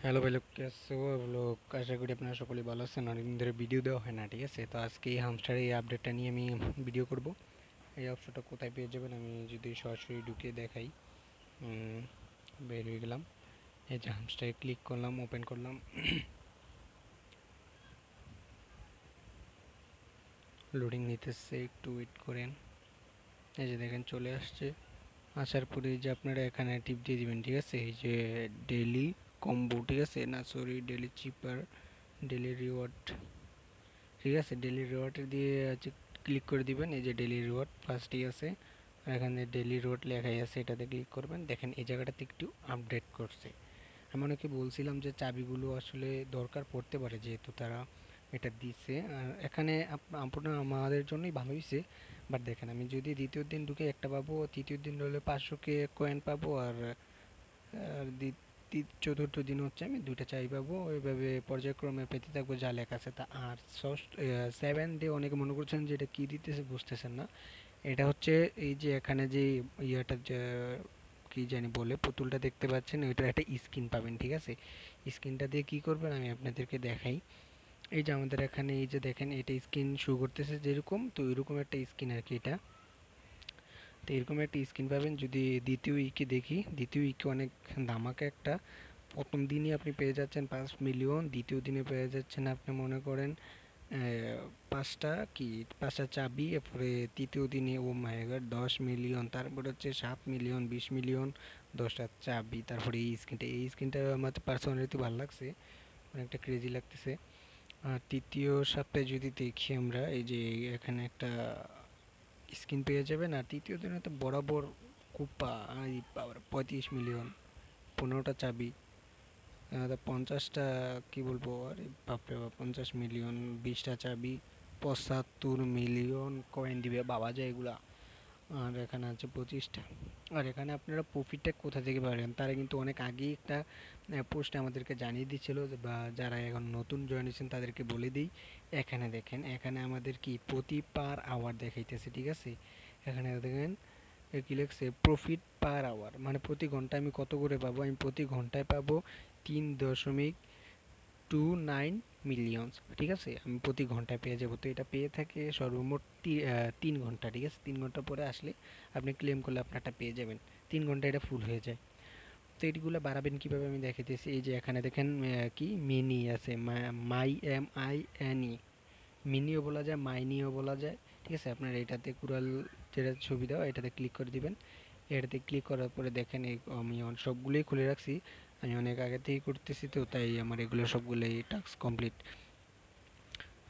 Hello ভাই লোক, कैसे हो आप लोग? আশা করি আপনারা সকলেই ভালো আছেন। অনেকদিন ধরে ভিডিও দেওয়া হয় না, ঠিক আছে? তো আজকে এই হামস্টারের এই আপডেটটা নিয়ে আমি ভিডিও করব। এই অপশনটা কোথায় পেয়ে যাবেন আমি যদি সরাসরি ঢুকে দেখাই। উম, বের হয়ে গেলাম, এই যে হামস্টারে ক্লিক করলাম, ওপেন করলাম, লোডিং নিতেছে, একটু ওয়েট করেন। এই যে দেখেন চলে আসছে। আসার পরে এই যে আপনারা এখানে টিপ দিয়ে দিবেন, ঠিক আছে? এই যে ডেইলি কম্বো, ঠিক আছে? না সরি, ডেইলি চিপার, ডেইলি রিওয়ার্ড, ঠিক আছে? ডেইলি রিওয়ার্ডে দিয়ে হচ্ছে ক্লিক করে দিবেন। এই যে ডেইলি রিওয়ার্ড ফার্স্টেই আছে, আর এখানে ডেইলি রিওয়ার্ড লেখাই আছে, এটাতে ক্লিক করবেন। দেখেন এই জায়গাটাতে একটু আপডেট করছে। আমি অনেকে বলছিলাম যে চাবিগুলো আসলে দরকার পড়তে পারে, যেহেতু তারা এটা দিছে। আর এখানে আপনার আমাদের জন্যই ভালো হয়েছে। বাট দেখেন, আমি যদি দ্বিতীয় দিন ঢুকে একটা পাবো, তৃতীয় দিন হলে 500 কয়েন পাবো, আর আর চতুর্থ দিন হচ্ছে আমি দুইটা চাই পাবো। ওইভাবে পর্যায়ক্রমে পেতে থাকবো যা লেখা আছে তা। আর ষষ্ঠ 7 ডে অনেকে মনে করছেন যে এটা কী দিতেছে, বুঝতেছেন না। এটা হচ্ছে এই যে এখানে যে ইয়াটা যে কি জানি বলে, পুতুলটা দেখতে পাচ্ছেন, ওইটার একটা স্কিন পাবেন, ঠিক আছে? স্কিনটা দিয়ে কি করবেন আমি আপনাদেরকে দেখাই। এই যে আমাদের এখানে এই যে দেখেন, এটা স্কিন শো করতেছে যেরকম, তো এরকম একটা স্কিন আর কি এটা। তো এরকম একটা স্কিন পাবেন। যদি দ্বিতীয় উইকে দেখি, দ্বিতীয় উইকে অনেক ধামাকা একটা। প্রথম দিনই আপনি পেয়ে যাচ্ছেন 5 মিলিয়ন, দ্বিতীয় দিনে পেয়ে যাচ্ছেন আপনি মনে করেন পাঁচটা কি, পাঁচটা চাবি। এরপরে তৃতীয় দিনে ও মাই গড 10 মিলিয়ন, তারপরে হচ্ছে 7 মিলিয়ন, 20 মিলিয়ন, 10টা চাবি। তারপরে এই স্কিনটা আমার পার্সোনালি ভালো লাগছে, অনেকটা ক্রেজি লাগতেছে। আর তৃতীয় সপ্তাহে যদি দেখি আমরা, এই যে এখানে একটা স্কিন পেয়ে যাবেন। আর তৃতীয় দিনে তো বরাবর কুপা, এই 35 মিলিয়ন, 15টা চাবি, 50টা, কি বলবো, আরে বাপরে বাপ, 50 মিলিয়ন, 20টা চাবি, 75 মিলিয়ন কয়েন দিবে বাবা যায় এগুলা। আর এখানে আছে 25টা। আর এখানে আপনারা প্রফিটটা কোথা থেকে পাবেন, তারা কিন্তু অনেক আগেই একটা পোস্টে আমাদেরকে জানিয়ে দিচ্ছিল বা যারা এখন নতুন জয়েন হয়েছেন তাদেরকে বলে দিই। এখানে দেখেন, এখানে আমাদের কি প্রতি পার আওয়ার দেখাইতেছে, ঠিক আছে? এখানে দেখেন কি লিখছে, প্রফিট পার আওয়ার, মানে প্রতি ঘন্টায় আমি কত করে পাবো। আমি প্রতি ঘন্টায় পাবো 3.29 মিলিয়ন, ঠিক আছে? আমি প্রতি ঘন্টায় পেয়ে যাবো। তো এটা পেয়ে থাকে সর্বমোট 3 ঘন্টা, ঠিক আছে? 3 ঘন্টা পরে আসলে আপনি ক্লেম করলে আপনারটা পেয়ে যাবেন। 3 ঘন্টা এটা ফুল হয়ে যায়। তো এইগুলো বাড়াবেন কীভাবে আমি দেখাইতেছি। এই যে এখানে দেখেন কি মিনি আছে, মাই এম আই এন ই, মিনিও বলা যায়, মাইনিও বলা যায়, ঠিক আছে? আপনার এটাতে কুড়াল যেটা ছবি দেওয়া, এটাতে ক্লিক করে দিবেন। এটাতে ক্লিক করার পরে দেখেন এই আমি সবগুলোই খুলে রাখছি, আমি অনেক আগে থেকেই করতেছি, তো তাই আমার এগুলো সবগুলোই টাস্ক কমপ্লিট।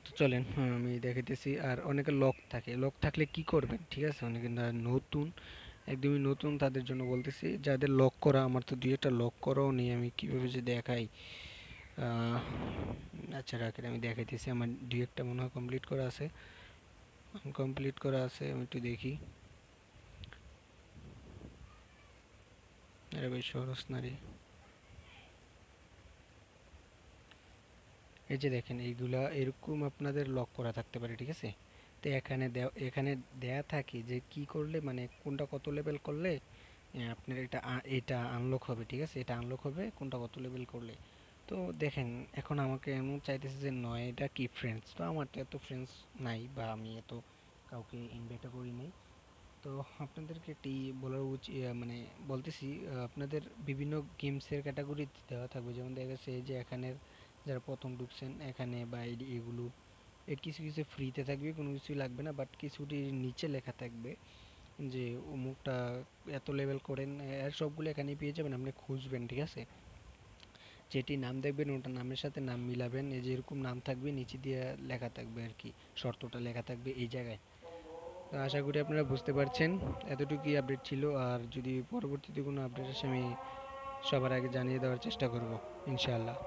তো চলেন, আমি দেখাইতেছি। আর অনেকে লক থাকে, লক থাকলে কি করবেন, ঠিক আছে? অনেকে নতুন, একদমই নতুন, তাদের জন্য বলতেছি। যাদের লক করা, আমার তো দুই একটা লক করাও নেই, আমি কীভাবে যে দেখাই। আচ্ছা রাখেন, আমি দেখাইতেছি। আমার দুই একটা মনে হয় কমপ্লিট করা আছে, কমপ্লিট করা আছে, আমি একটু দেখি। আরে ভাই সহজ না রে। এই যে দেখেন, এইগুলা এরকম আপনাদের লক করা থাকতে পারে, ঠিক আছে? তো এখানে দেয়া থাকে যে কি করলে, মানে কোনটা কত লেভেল করলে আপনার এটা আনলক হবে, ঠিক আছে? এটা আনলক হবে কোনটা কত লেভেল করলে। তো দেখেন, এখন আমাকে এমন চাইতেছে যে নয় এটা কি ফ্রেন্ডস, তো আমার তো এত ফ্রেন্ডস নাই, বা আমি এত কাউকে ইনভাইটও করি নাই। তো আপনাদেরকে একটি বলার উচিত, মানে বলতেছি, আপনাদের বিভিন্ন গেমসের ক্যাটাগরি দেওয়া থাকবে। যেমন দেখা গেছে এই যে এখানের যারা প্রথম ঢুকছেন এখানে, বা এগুলো এর কিছু কিছু ফ্রিতে থাকবে, কোনো কিছুই লাগবে না, বাট কিছুটির নিচে লেখা থাকবে যে অমুকটা এত লেভেল করেন। এর সবগুলো এখানেই পেয়ে যাবেন, আপনি খুঁজবেন, ঠিক আছে? যেটি নাম দেখবেন ওটা নামের সাথে নাম মিলাবেন। এই যেরকম নাম থাকবে নিচে দিয়ে লেখা থাকবে আর কি, শর্তটা লেখা থাকবে এই জায়গায়। তো আশা করি আপনারা বুঝতে পারছেন। এতটুকুই আপডেট ছিল। আর যদি পরবর্তীতে কোনো আপডেট আসে, আমি সবার আগে জানিয়ে দেওয়ার চেষ্টা করব ইনশাআল্লাহ।